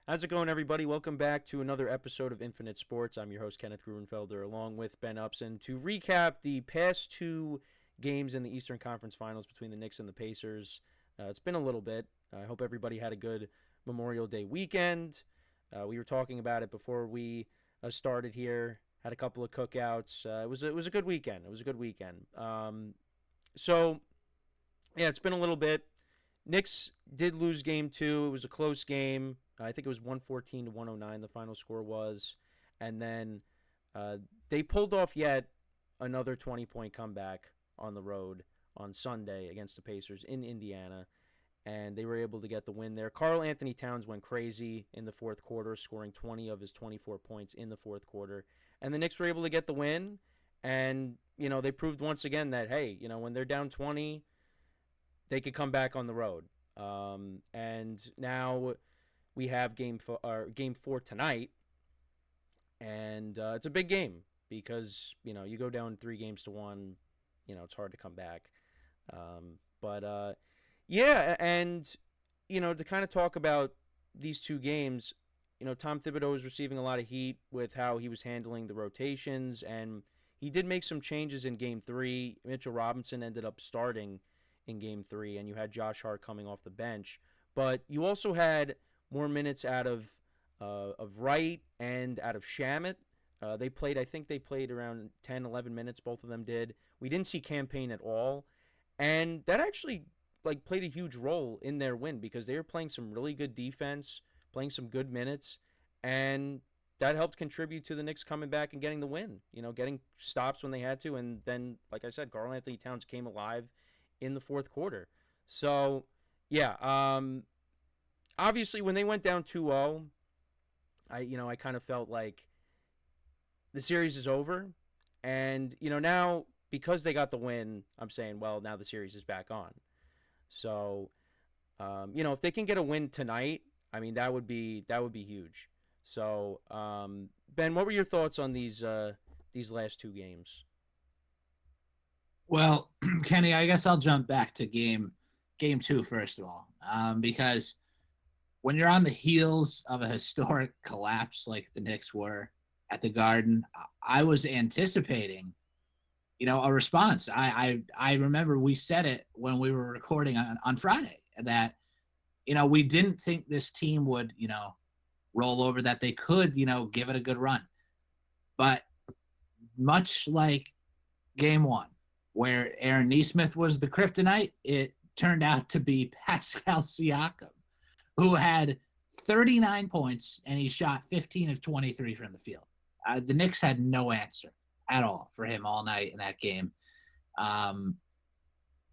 How's it going, everybody? Welcome back to another episode of Infinite Sports. I'm your host, Kenneth Gruenfelder, along with Ben Upson, to recap the past two games in the Eastern Conference Finals between the Knicks and the Pacers. It's been a little bit. I hope everybody had a good Memorial Day weekend. We were talking about it before we started here. Had a couple of cookouts. It was a good weekend. It was a good weekend. So yeah, it's been a little bit. Knicks did lose game two. It was a close game. I think it was 114 to 109. The final score was, and then uh, they pulled off yet another 20-point comeback on the road on Sunday against the Pacers in Indiana, and they were able to get the win there. Karl-Anthony Towns went crazy in the fourth quarter, scoring 20 of his 24 points in the fourth quarter, and the Knicks were able to get the win. And they proved once again that, hey, when they're down 20, they could come back on the road. And now we have game four tonight, and it's a big game because you go down 3 games to 1, it's hard to come back. But yeah, and to kind of talk about these two games, Tom Thibodeau is receiving a lot of heat with how he was handling the rotations, and he did make some changes in game three. Mitchell Robinson ended up starting in game three, and you had Josh Hart coming off the bench. But you also had more minutes out of Wright and out of Shamit. I think they played around 10, 11 minutes. Both of them did. We didn't see Campaign at all, and that actually played a huge role in their win because they were playing some really good defense, playing some good minutes, and that helped contribute to the Knicks coming back and getting the win. Getting stops when they had to, and then, like I said, Karl-Anthony Towns came alive in the fourth quarter. So, yeah, obviously when they went down 2-0, I kind of felt like the series is over, and now because they got the win, I'm saying, well, now the series is back on. So, if they can get a win tonight, I mean that would be huge. So, Ben, what were your thoughts on these last two games? Well, Kenny, I guess I'll jump back to game two first of all, because when you're on the heels of a historic collapse like the Knicks were at the Garden, I was anticipating, a response. I remember we said it when we were recording on Friday that we didn't think this team would roll over, that they could give it a good run, but much like game one, where Aaron Nesmith was the kryptonite, it turned out to be Pascal Siakam, who had 39 points and he shot 15 of 23 from the field. The Knicks had no answer at all for him all night in that game. Um,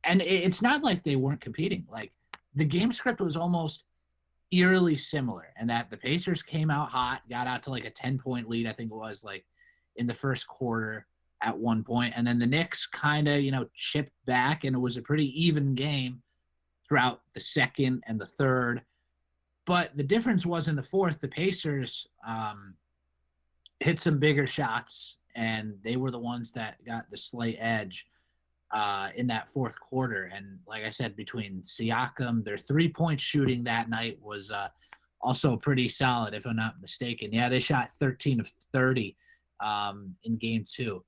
and it's not like they weren't competing. Like, the game script was almost eerily similar, and that the Pacers came out hot, got out to like a 10-point lead, I think it was, like in the first quarter at one point, and then the Knicks kind of chipped back, and it was a pretty even game throughout the second and the third. But the difference was in the fourth, the Pacers hit some bigger shots, and they were the ones that got the slight edge in that fourth quarter. And like I said, between Siakam, their 3-point shooting that night was also pretty solid, if I'm not mistaken. Yeah, they shot 13 of 30 in game two.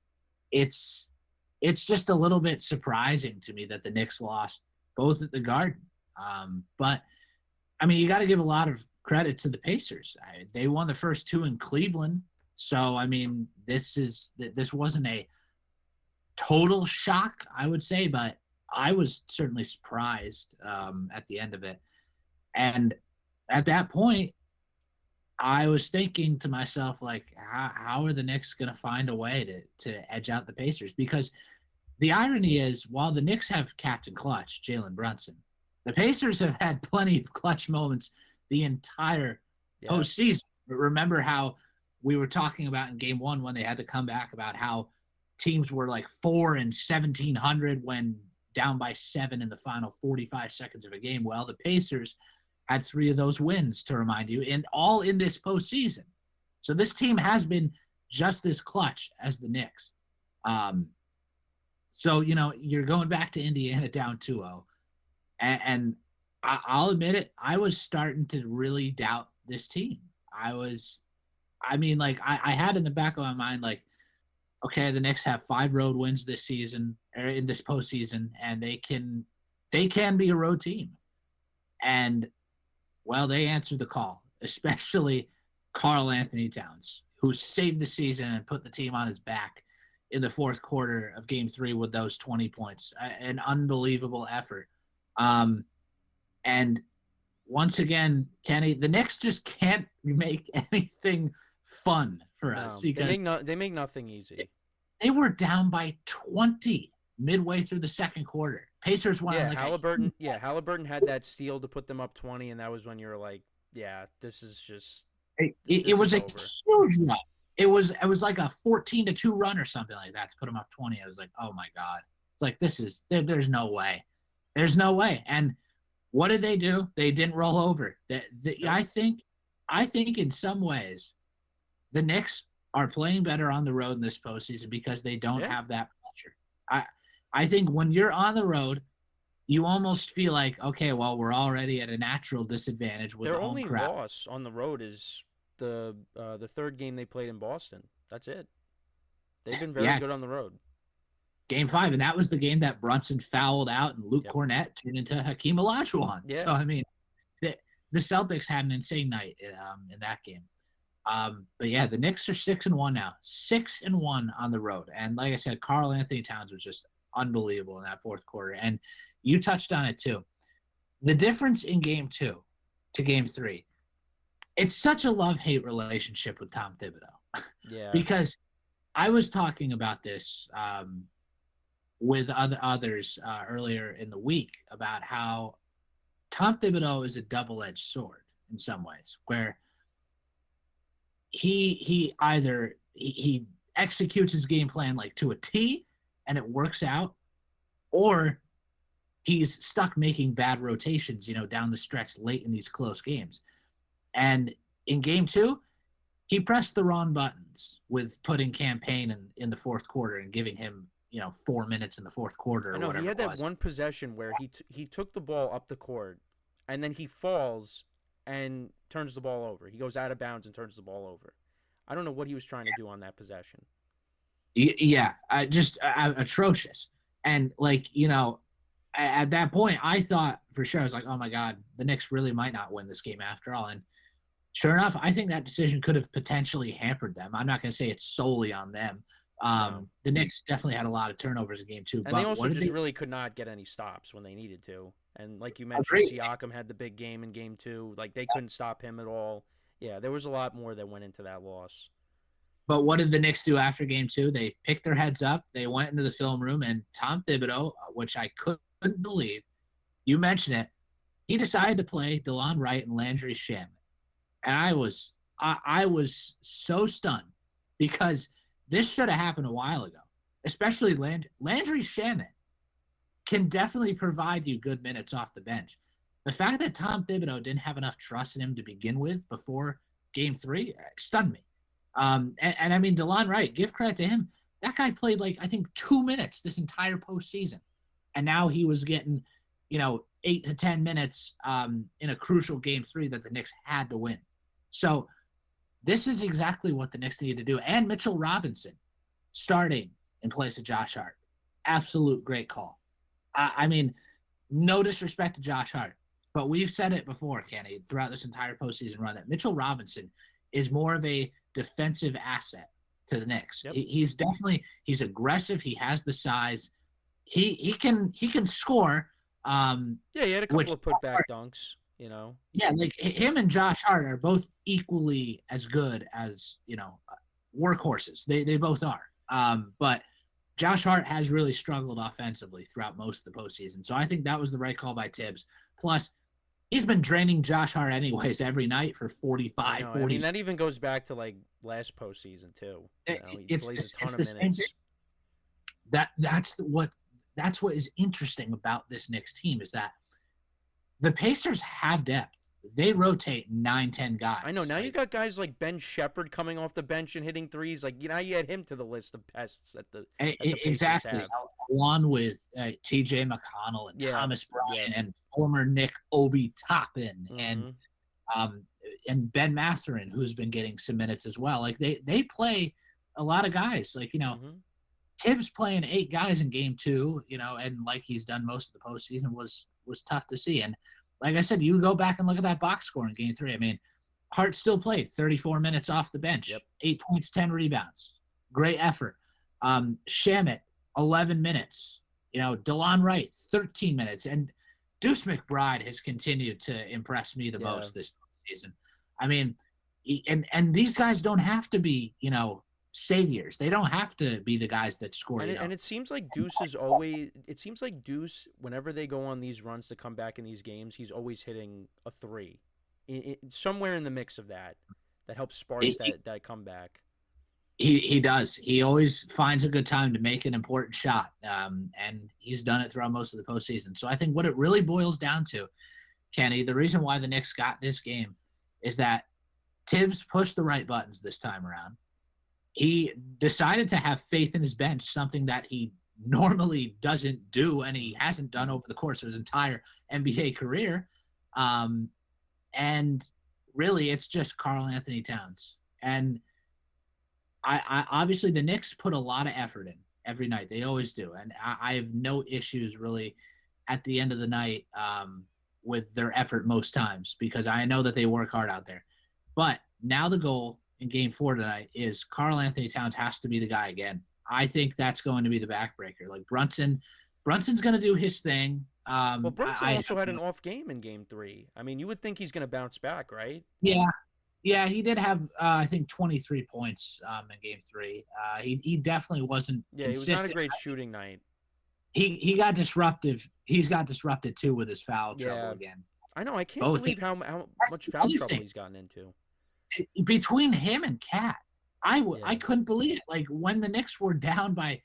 It's just a little bit surprising to me that the Knicks lost both at the Garden. But I mean, you got to give a lot of credit to the Pacers. They won the first two in Cleveland, so I mean, this wasn't a total shock, I would say, but I was certainly surprised at the end of it. And at that point, I was thinking to myself, like, how are the Knicks going to find a way to edge out the Pacers? Because the irony is, while the Knicks have Captain Clutch, Jalen Brunson, the Pacers have had plenty of clutch moments the entire Yes. postseason. Remember how we were talking about in game one when they had to come back about how teams were like 4 and 1,700 when down by 7 in the final 45 seconds of a game. Well, the Pacers had 3 of those wins, to remind you, and all in this postseason. So this team has been just as clutch as the Knicks. Um, so, you're going back to Indiana down 2-0. And I'll admit it, I was starting to really doubt this team. I had in the back of my mind, like, okay, the Knicks have 5 road wins this season, or in this postseason, and they can be a road team. And, well, they answered the call, especially Karl-Anthony Towns, who saved the season and put the team on his back in the fourth quarter of Game 3 with those 20 points. An unbelievable effort. And once again, Kenny, the Knicks just can't make anything fun for us because they make nothing easy. They were down by 20 midway through the second quarter. Pacers went on Halliburton had that steal to put them up 20, and that was when you were like, yeah, this is just it was a huge run. It was like a 14-2 run or something like that to put them up 20. I was like, oh my God. It's like, there's no way. There's no way. And what did they do? They didn't roll over. I think in some ways the Knicks are playing better on the road in this postseason because they don't have that pressure. I think when you're on the road, you almost feel like, okay, well, we're already at a natural disadvantage with the home crowd. Their only loss on the road is the third game they played in Boston. That's it. They've been very good on the road. Game 5, and that was the game that Brunson fouled out and Luke Cornett turned into Hakeem Olajuwon. Yeah. So, I mean, the Celtics had an insane night in that game. But, yeah, the Knicks are 6-1 now. 6-1 on the road. And like I said, Karl-Anthony Towns was just unbelievable in that fourth quarter. And you touched on it too. The difference in Game 2 to Game 3, it's such a love-hate relationship with Tom Thibodeau. Yeah. Because I was talking about this with others earlier in the week about how Tom Thibodeau is a double-edged sword in some ways, where he either executes his game plan like to a T and it works out, or he's stuck making bad rotations, down the stretch late in these close games. And in Game 2, he pressed the wrong buttons with putting Campaign in the fourth quarter and giving him 4 minutes in the fourth quarter or whatever. He had that one possession where he took the ball up the court and then he falls and turns the ball over. He goes out of bounds and turns the ball over. I don't know what he was trying to do on that possession. Yeah, just atrocious. And at that point, I thought for sure, I was like, oh my God, the Knicks really might not win this game after all. And sure enough, I think that decision could have potentially hampered them. I'm not going to say it's solely on them. The Knicks definitely had a lot of turnovers in Game 2. And they also really could not get any stops when they needed to. And like you mentioned, Siakam had the big game in Game 2. Like, they couldn't stop him at all. Yeah, there was a lot more that went into that loss. But what did the Knicks do after Game 2? They picked their heads up. They went into the film room, and Tom Thibodeau, which I couldn't believe, you mentioned it, he decided to play DeLon Wright and Landry Shamet. And I was so stunned because this should have happened a while ago, especially Landry Shamet can definitely provide you good minutes off the bench. The fact that Tom Thibodeau didn't have enough trust in him to begin with before Game 3 stunned me. And I mean, DeLon Wright, give credit to him. That guy played 2 minutes this entire postseason. And now he was getting, 8 to 10 minutes in a crucial Game 3 that the Knicks had to win. So this is exactly what the Knicks need to do. And Mitchell Robinson starting in place of Josh Hart. Absolute great call. I mean, no disrespect to Josh Hart, but we've said it before, Kenny, throughout this entire postseason run, that Mitchell Robinson is more of a defensive asset to the Knicks. Yep. He's aggressive. He has the size. He can score. He had a couple of putback dunks. Yeah, him and Josh Hart are both equally as good as workhorses. They both are. But Josh Hart has really struggled offensively throughout most of the postseason. So I think that was the right call by Tibbs. Plus, he's been draining Josh Hart anyways every night for 45, 40. I mean, that even goes back to last postseason too. He plays a ton of minutes. That's what is interesting about this Knicks team is that the Pacers have depth. They rotate 9-10 guys. I know. Now you got guys like Ben Shepherd coming off the bench and hitting threes. Now you add him to the list of pests at the exactly. Pacers have. Along with T.J. McConnell and Thomas Bryant and former Nick Obi Toppin. Mm-hmm. And and Ben Mathurin, who's been getting some minutes as well. Like they play a lot of guys. Like, Mm-hmm. Tibbs playing 8 guys in game 2, and like he's done most of the postseason was tough to see. And like I said, you go back and look at that box score in game 3. I mean, Hart still played 34 minutes off the bench, Yep. 8 points, 10 rebounds. Great effort. Shamit, 11 minutes. DeLon Wright, 13 minutes. And Deuce McBride has continued to impress me the most this season. I mean, and these guys don't have to be, saviors. They don't have to be the guys that score. And it seems like Deuce is always. It seems like Deuce, whenever they go on these runs to come back in these games, he's always hitting a 3, somewhere in the mix of that helps sparks that comeback. He does. He always finds a good time to make an important shot, and he's done it throughout most of the postseason. So I think what it really boils down to, Kenny, the reason why the Knicks got this game is that Tibbs pushed the right buttons this time around. He decided to have faith in his bench, something that he normally doesn't do, and he hasn't done over the course of his entire NBA career. And really, it's just Karl-Anthony Towns. And I obviously the Knicks put a lot of effort in every night. They always do, and I have no issues really at the end of the night with their effort most times, because I know that they work hard out there. But now the goal in game 4 tonight is Karl-Anthony Towns has to be the guy again. I think that's going to be the backbreaker. Like Brunson's going to do his thing. Well, Brunson also had an off game in game 3. I mean, you would think he's going to bounce back, right? Yeah, he did have I think 23 points in game 3. He definitely wasn't consistent. It was not a great shooting night. He got disruptive. He's got disrupted too with his foul trouble again. I know. I can't believe how much foul trouble he's gotten into. Between him and Cat, I couldn't believe it. Like when the Knicks were down by,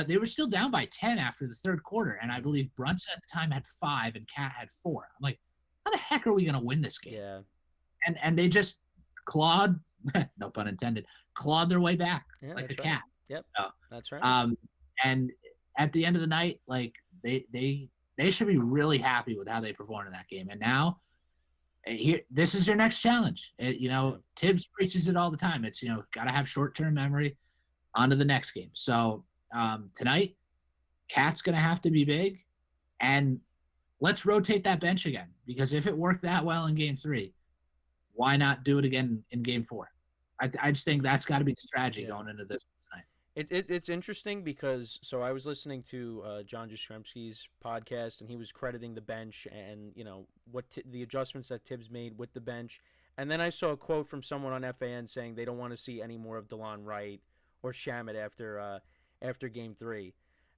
they were still down by 10 after the third quarter, and I believe Brunson at the time had 5 and Cat had 4. I'm like, how the heck are we going to win this game? Yeah. And they just clawed, no pun intended, clawed their way back like a cat. Yep, that's right. And at the end of the night, like they should be really happy with how they performed in that game. And now, here, this is your next challenge. Tibbs preaches it all the time. It's got to have short-term memory. On to the next game. So tonight, Cat's going to have to be big, and let's rotate that bench again, because if it worked that well in game 3, why not do it again in game 4? I just think that's got to be the strategy going into this tonight. It's interesting because I was listening to John Jastrzemski's podcast, and he was crediting the bench and what the adjustments that Tibbs made with the bench. And then I saw a quote from someone on FAN saying they don't want to see any more of DeLon Wright or Shamit after game 3.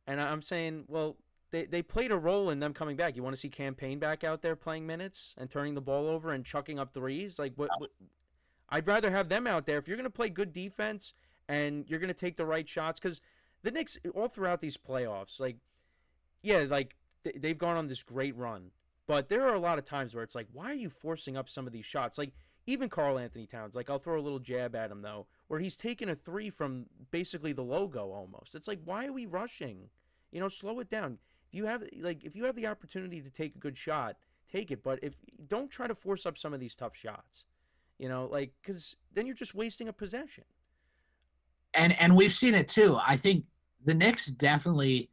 And I'm saying, well, they played a role in them coming back. You want to see Campaign back out there playing minutes and turning the ball over and chucking up threes? Like what I'd rather have them out there if you're going to play good defense and you're going to take the right shots, because the Knicks all throughout these playoffs, they've gone on this great run, but there are a lot of times where it's like, why are you forcing up some of these shots? Like even Karl-Anthony Towns, like I'll throw a little jab at him though, where he's taking a 3 from basically the logo almost. It's like, why are we rushing? Slow it down. If you have the opportunity to take a good shot, take it, but don't try to force up some of these tough shots. Because then you're just wasting a possession. And we've seen it too. I think the Knicks definitely.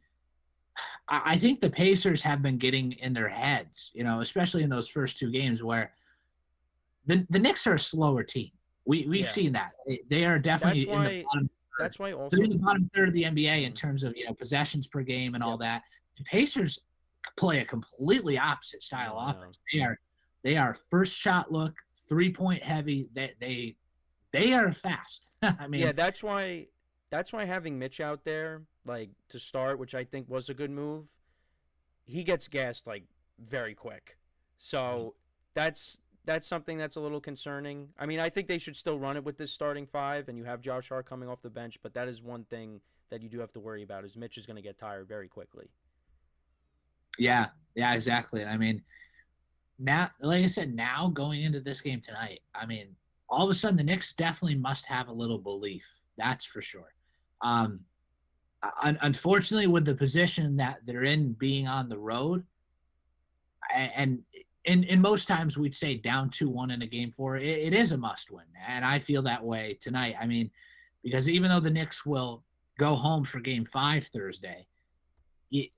I think the Pacers have been getting in their heads, especially in those first 2 games where the Knicks are a slower team. We've seen that. They are definitely in the bottom third. That's why also they're in the bottom third of the NBA in terms of possessions per game and all that. The Pacers play a completely opposite style offense. They are first shot look, 3-point heavy. They are fast. I mean, that's why having Mitch out there to start, which I think was a good move. He gets gassed very quick, so that's something that's a little concerning. I mean, I think they should still run it with this starting 5, and you have Josh Hart coming off the bench, but that is one thing that you do have to worry about is Mitch is going to get tired very quickly. Yeah, exactly. And I mean, now, like I said, now going into this game tonight, I mean, all of a sudden the Knicks definitely must have a little belief. That's for sure. Unfortunately, with the position that they're in being on the road, and in most times we'd say down 2-1 in a game 4, it is a must win. And I feel that way tonight. I mean, because even though the Knicks will go home for game 5 Thursday,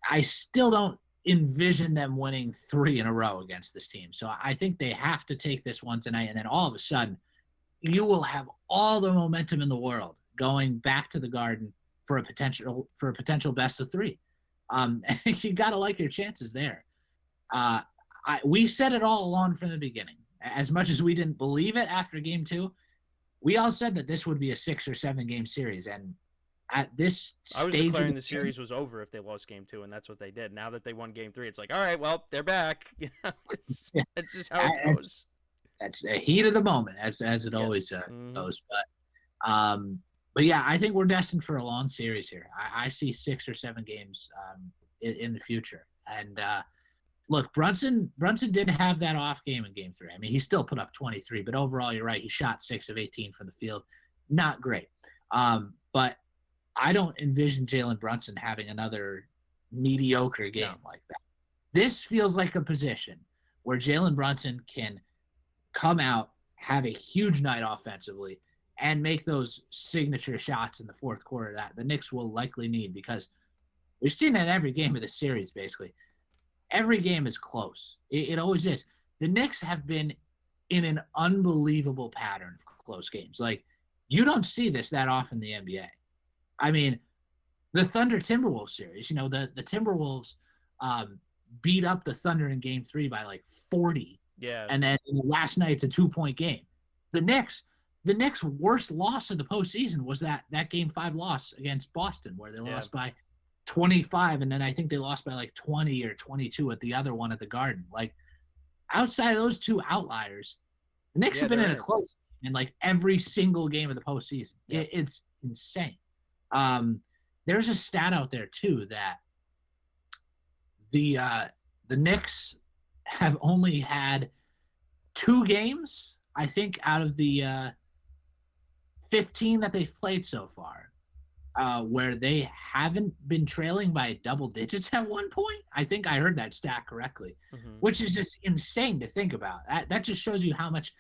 I still don't envision them winning 3 in a row against this team. So I think they have to take this one tonight. And then all of a sudden, you will have all the momentum in the world going back to the Garden for a potential best of 3. You got to like your chances there. We said it all along from the beginning. As much as we didn't believe it after game 2, we all said that this would be a 6 or 7 game series. And at this stage, I was declaring the series was over if they lost game 2, and that's what they did. Now that they won game 3, it's like, all right, well, they're back. It's just how it goes. That's the heat of the moment, as it always goes. But yeah, I think we're destined for a long series here. I see 6 or 7 games in the future. And look, Brunson did have that off game in game 3. I mean, he still put up 23, but overall, you're right. He shot 6 of 18 from the field. Not great. But I don't envision Jalen Brunson having another mediocre game like that. This feels like a position where Jalen Brunson can come out, have a huge night offensively, and make those signature shots in the fourth quarter that the Knicks will likely need, because we've seen it in every game of the series, basically. Every game is close. It always is. The Knicks have been in an unbelievable pattern of close games. Like, you don't see this that often in the NBA. I mean, the Thunder-Timberwolves series, the Timberwolves beat up the Thunder in game 3 by like 40. Yeah. And then last night, it's a 2-point game. The Knicks' worst loss of the postseason was that game 5 loss against Boston, where they lost by 25, and then I think they lost by like 20 or 22 at the other one at the Garden. Like, outside of those 2 outliers, the Knicks have been in a close in like every single game of the postseason. Yeah. It's insane. There's a stat out there too that the Knicks have only had 2 games, I think, out of the 15 that they've played so far, where they haven't been trailing by double digits at one point. I think I heard that stat correctly, which is just insane to think about. That just shows you how much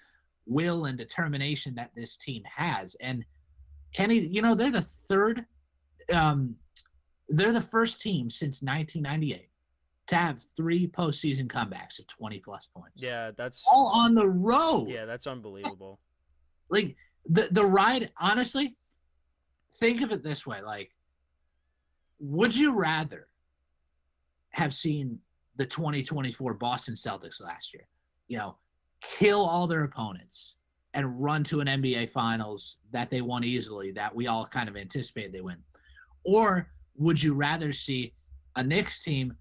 will and determination that this team has. And Kenny, they're the third, they're the first team since 1998 to have 3 postseason comebacks of 20-plus points. Yeah, that's all on the road. Yeah, that's unbelievable. Like, the ride, honestly, think of it this way. Like, would you rather have seen the 2024 Boston Celtics last year, kill all their opponents and run to an NBA Finals that they won easily, that we all kind of anticipated they win? Or would you rather see a Knicks team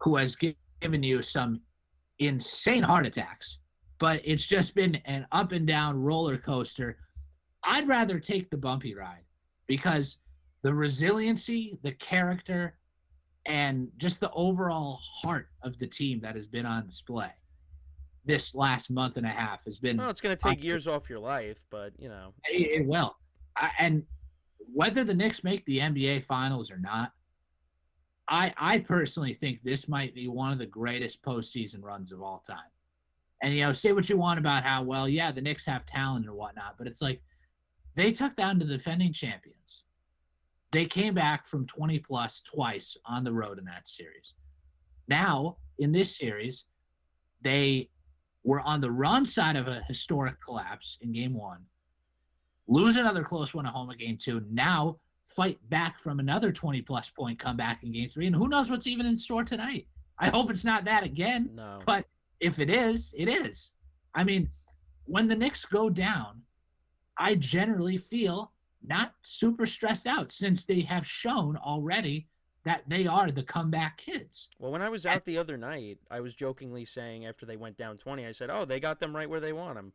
who has given you some insane heart attacks, but it's just been an up and down roller coaster? I'd rather take the bumpy ride, because the resiliency, the character, and just the overall heart of the team that has been on display this last month and a half has been... Well, it's going to take years off your life, but, It will. And whether the Knicks make the NBA Finals or not, I personally think this might be one of the greatest postseason runs of all time. And, say what you want about how, well, yeah, the Knicks have talent and whatnot, but it's like they took down the defending champions. They came back from 20-plus twice on the road in that series. Now, in this series, they were on the wrong side of a historic collapse in game 1, lose another close one at home in game 2, now fight back from another 20-plus point comeback in game 3, and who knows what's even in store tonight. I hope it's not that again, no. But if it is, it is. I mean, when the Knicks go down, I generally feel not super stressed out, since they have shown already that they are the comeback kids. Well, when I was out the other night, I was jokingly saying, after they went down 20, I said, oh, they got them right where they want them,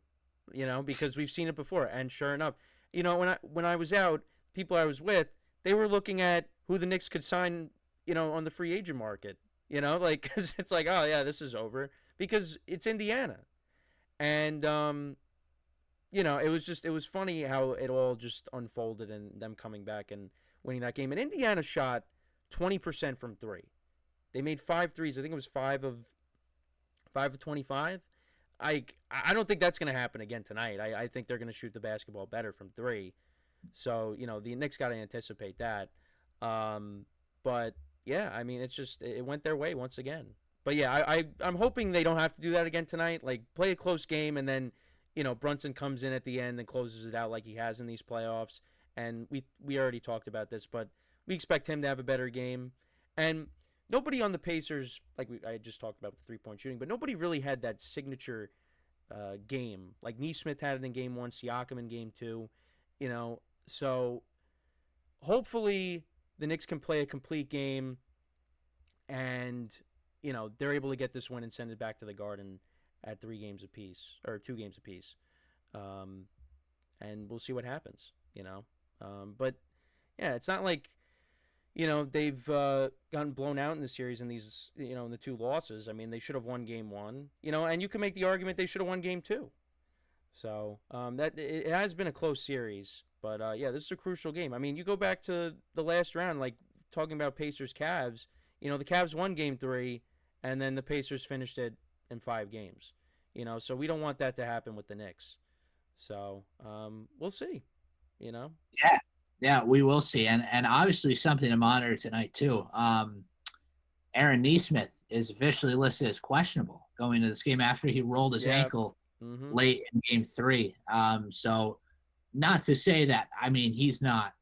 because we've seen it before. And sure enough, when I was out, people I was with, they were looking at who the Knicks could sign, on the free agent market, because it's like, oh, yeah, this is over, because it's Indiana. And, it was funny how it all just unfolded and them coming back and winning that game. And Indiana shot 20% from 3. They made 5 threes. I think it was 5 5 of 25. I don't think that's going to happen again tonight. I think they're going to shoot the basketball better from three. So, the Knicks got to anticipate that. But yeah, I mean, it's just it went their way once again. But yeah, I'm hoping they don't have to do that again tonight. Like play a close game and then, Brunson comes in at the end and closes it out like he has in these playoffs. And we already talked about this, but we expect him to have a better game. And nobody on the Pacers, like I just talked about the 3-point shooting, but nobody really had that signature game. Like Neesmith had it in game one, Siakam in game two. So hopefully the Knicks can play a complete game and, they're able to get this win and send it back to the Garden at 3 games apiece or 2 games apiece. And we'll see what happens, But yeah, it's not like, they've gotten blown out in the series in these, in the 2 losses. I mean, they should have won game 1, and you can make the argument they should have won game 2. So that it has been a close series, but yeah, this is a crucial game. I mean, you go back to the last round, like talking about Pacers Cavs. The Cavs won game 3, and then the Pacers finished it in 5 games. So we don't want that to happen with the Knicks. So we'll see. Yeah, we will see, and obviously something to monitor tonight too. Aaron Neesmith is officially listed as questionable going into this game after he rolled his ankle late in game 3. So not to say that, I mean, he's not,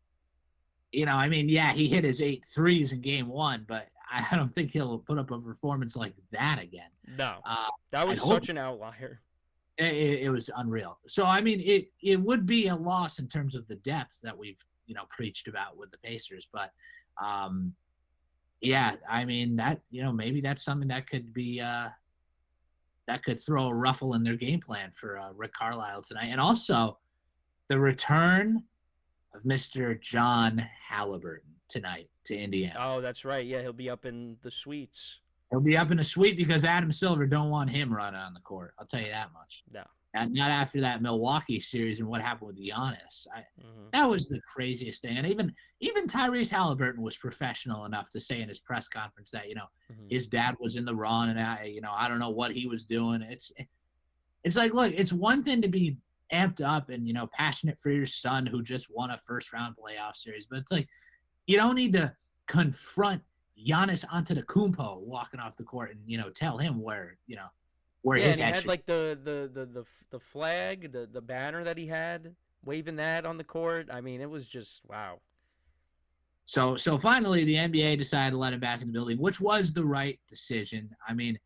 yeah, he hit his 8 threes in game 1, but I don't think he'll put up a performance like that again. No, that was such an outlier. It was unreal. So, I mean, it would be a loss in terms of the depth that we've, preached about with the Pacers. But, yeah, I mean, that, maybe that's something that could be that could throw a ruffle in their game plan for Rick Carlisle tonight. And also the return of Mr. John Halliburton tonight to Indiana. Oh, that's right. Yeah, he'll be up in the suites. He'll be up in a suite because Adam Silver don't want him running on the court. I'll tell you that much. No. And not after that Milwaukee series and what happened with Giannis. That was the craziest thing. And even Tyrese Halliburton was professional enough to say in his press conference that, his dad was in the run and I don't know what he was doing. It's like, look, it's one thing to be amped up and, passionate for your son who just won a first-round playoff series. But it's like, you don't need to confront Giannis Antetokounmpo walking off the court and, tell him where his and he had like the flag, the banner that he had, waving that on the court. I mean, it was just wow. So finally the NBA decided to let him back in the building, which was the right decision. I mean,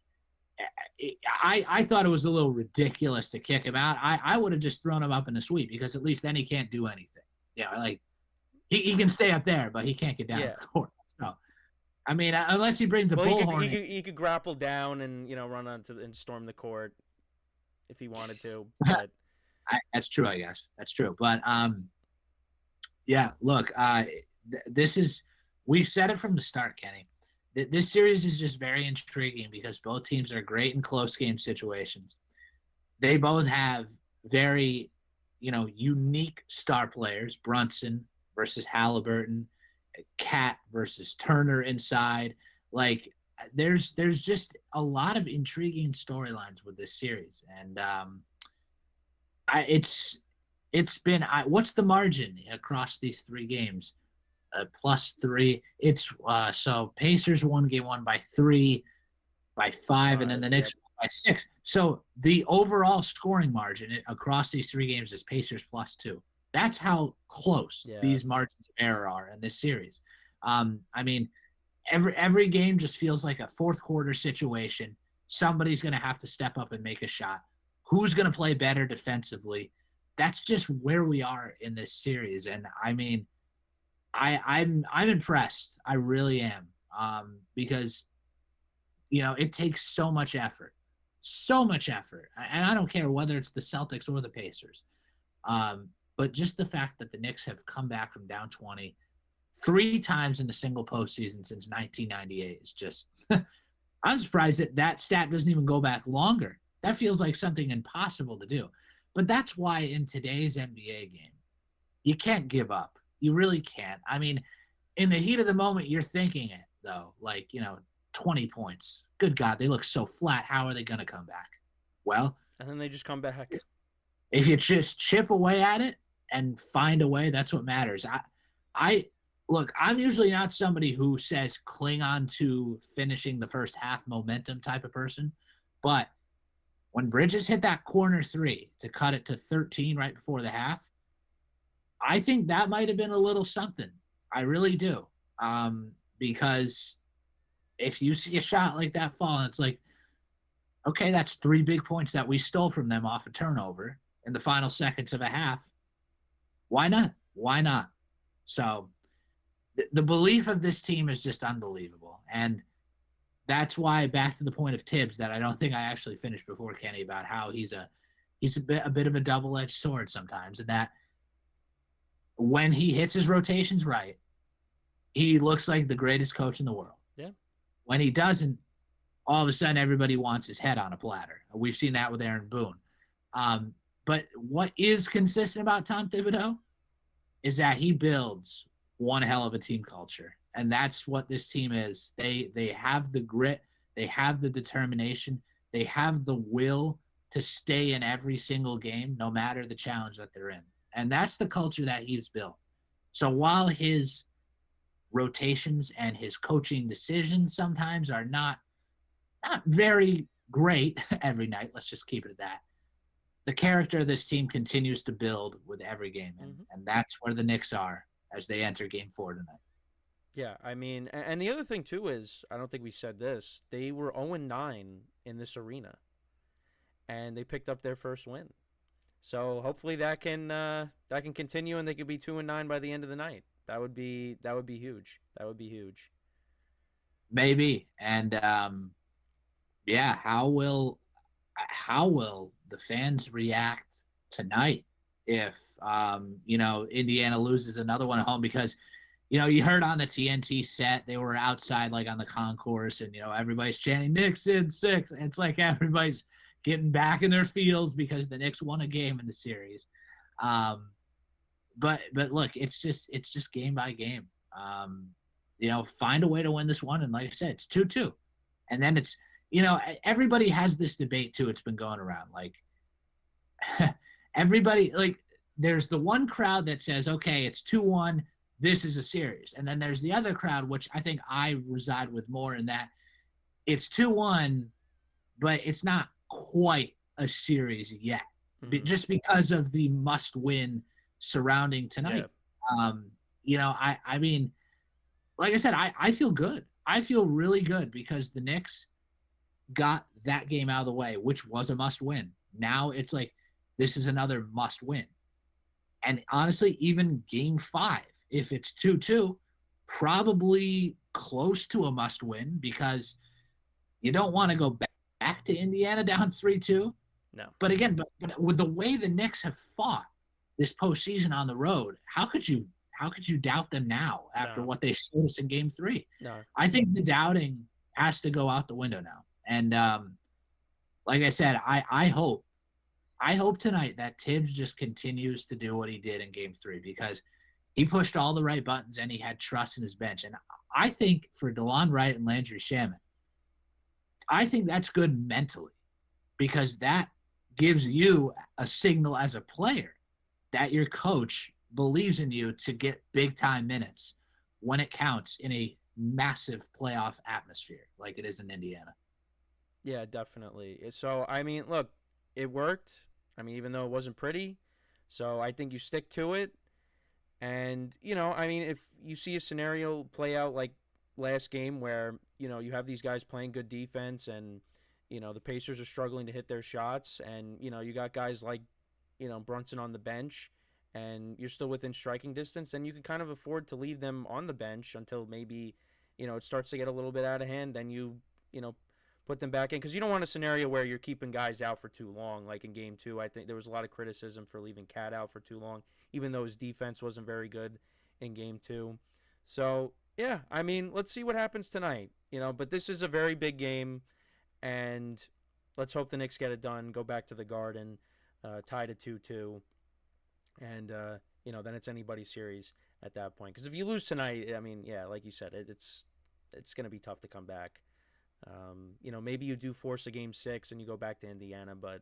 I thought it was a little ridiculous to kick him out. I would have just thrown him up in the suite because at least then he can't do anything. Like he can stay up there, but he can't get down the court. So I mean, unless he brings a bullhorn. He could grapple down and, run onto and storm the court if he wanted to. But that's true, I guess. That's true. But, yeah, look, we've said it from the start, Kenny. This series is just very intriguing because both teams are great in close game situations. They both have very, unique star players, Brunson versus Halliburton, Cat versus Turner inside. Like there's just a lot of intriguing storylines with this series, and it's been what's the margin across these 3 games? +3. It's so Pacers won game 1 by 3, by 5, and then the Knicks by 6. So the overall scoring margin across these 3 games is Pacers +2. That's how close these margins of error are in this series. I mean, every game just feels like a fourth quarter situation. Somebody's going to have to step up and make a shot. Who's going to play better defensively? That's just where we are in this series. And I mean, I'm impressed. I really am, because it takes so much effort, and I don't care whether it's the Celtics or the Pacers. But just the fact that the Knicks have come back from down 20 3 times in a single postseason since 1998 is just – I'm surprised that stat doesn't even go back longer. That feels like something impossible to do. But that's why in today's NBA game, you can't give up. You really can't. I mean, in the heat of the moment, you're thinking it, though. Like, 20 points. Good God, they look so flat. How are they going to come back? Well, And then they just come back. if you just chip away at it and find a way, that's what matters. I look, I'm usually not somebody who says cling on to finishing the first half momentum type of person, but when Bridges hit that corner three to cut it to 13 right before the half, I think that might have been a little something. I really do. Because if you see a shot like that fall, and it's like, okay, that's 3 big points that we stole from them off a turnover in the final seconds of a half. Why not? Why not? So the belief of this team is just unbelievable. And that's why, back to the point of Tibbs, that I don't think I actually finished before, Kenny, about how he's a bit of a double-edged sword sometimes, and that when he hits his rotations right, he looks like the greatest coach in the world. Yeah. When he doesn't, all of a sudden everybody wants his head on a platter. We've seen that with Aaron Boone. But what is consistent about Tom Thibodeau is that he builds one hell of a team culture. And that's what this team is. They have the grit, they have the determination, they have the will to stay in every single game, no matter the challenge that they're in. And that's the culture that he's built. So while his rotations and his coaching decisions sometimes are not very great every night, let's just keep it at that, the character of this team continues to build with every game. And that's where the Knicks are as they enter Game 4 tonight. Yeah, I mean, and the other thing too is, I don't think we said this, they were 0-9 in this arena, and they picked up their first win. So hopefully that can continue, and they could be 2-9 by the end of the night. That would be huge. That would be huge. Maybe. And yeah, how will the fans react tonight if Indiana loses another one at home? Because you heard on the TNT set, they were outside, like on the concourse, and everybody's chanting Knicks in 6. It's like everybody's getting back in their feels because the Knicks won a game in the series. But look, it's just game by game. Find a way to win this one, and like I said, it's 2-2, and then it's everybody has this debate too. It's been going around, like everybody, like, there's the one crowd that says, okay, it's 2-1. This is a series. And then there's the other crowd, which I think I reside with more, in that it's 2-1, but it's not quite a series yet, just because of the must-win surrounding tonight. Yeah. I mean, like I said, I feel good. I feel really good because the Knicks got that game out of the way, which was a must-win. Now it's like, this is another must-win. And honestly, even Game 5, if it's 2-2, probably close to a must-win, because you don't want to go back to Indiana down 3-2. No. But again, but with the way the Knicks have fought this postseason on the road, how could you doubt them now after what they showed us in Game 3? No. I think the doubting has to go out the window now. And like I said, I hope tonight that Tibbs just continues to do what he did in Game 3, because he pushed all the right buttons and he had trust in his bench. And I think for DeLon Wright and Landry Shamet, I think that's good mentally, because that gives you a signal as a player that your coach believes in you to get big-time minutes when it counts in a massive playoff atmosphere like it is in Indiana. Yeah, definitely. So, I mean, look, it worked. I mean, even though it wasn't pretty. So I think you stick to it. And, I mean, if you see a scenario play out like last game where, you have these guys playing good defense, and, the Pacers are struggling to hit their shots, and, you got guys like, Brunson on the bench, and you're still within striking distance, then you can kind of afford to leave them on the bench until maybe, it starts to get a little bit out of hand. Then you put them back in, because you don't want a scenario where you're keeping guys out for too long. Like in Game 2, I think there was a lot of criticism for leaving Cat out for too long, even though his defense wasn't very good in Game 2. So, yeah, I mean, let's see what happens tonight. But this is a very big game, and let's hope the Knicks get it done, go back to the Garden, tie to 2-2, and, then it's anybody's series at that point. Because if you lose tonight, I mean, yeah, like you said, it's going to be tough to come back. Maybe you do force a game 6 and you go back to Indiana, but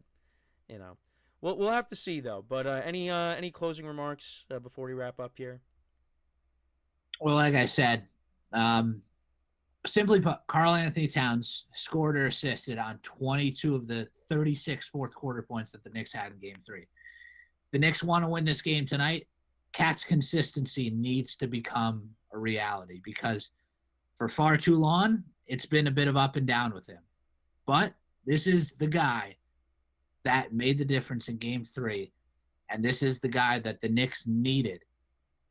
you know, we'll have to see though. But any closing remarks before we wrap up here? Well, like I said, um, simply put, Karl-Anthony Towns scored or assisted on 22 of the 36 fourth quarter points that the Knicks had in Game 3. The Knicks want to win this game tonight. Cat's consistency needs to become a reality because for far too long, it's been a bit of up and down with him. But this is the guy that made the difference in Game 3, and this is the guy that the Knicks needed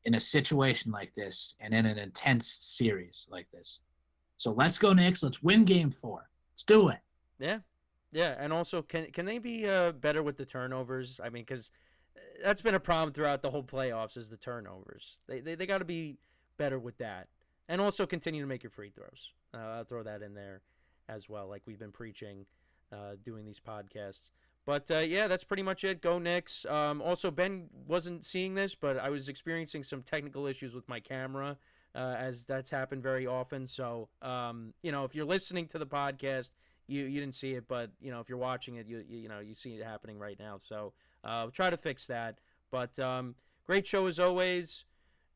in a situation like this and in an intense series like this. So let's go, Knicks. Let's win Game 4. Let's do it. Yeah, yeah, and also can they be better with the turnovers? I mean, because that's been a problem throughout the whole playoffs is the turnovers. They got to be better with that, and also continue to make your free throws. I'll throw that in there as well, like we've been preaching, doing these podcasts. But yeah, that's pretty much it. Go Knicks. Also, Ben wasn't seeing this, but I was experiencing some technical issues with my camera, as that's happened very often. So, if you're listening to the podcast, you didn't see it, but if you're watching it, you see it happening right now. So, we'll try to fix that. But great show as always.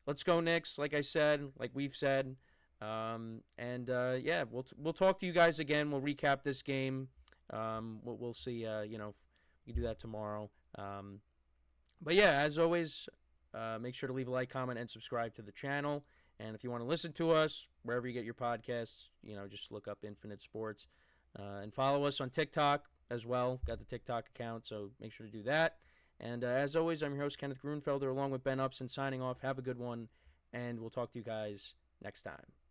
Let's go Knicks. Like I said, like we've said, yeah, we'll talk to you guys again. We'll recap this game. We'll see. We can do that tomorrow. But yeah, as always, make sure to leave a like, comment, and subscribe to the channel. And if you want to listen to us wherever you get your podcasts, just look up Infinite Sports, and follow us on TikTok as well. Got the TikTok account, so make sure to do that. And as always, I'm your host Kenneth Grunfelder, along with Ben Upson, signing off. Have a good one, and we'll talk to you guys next time.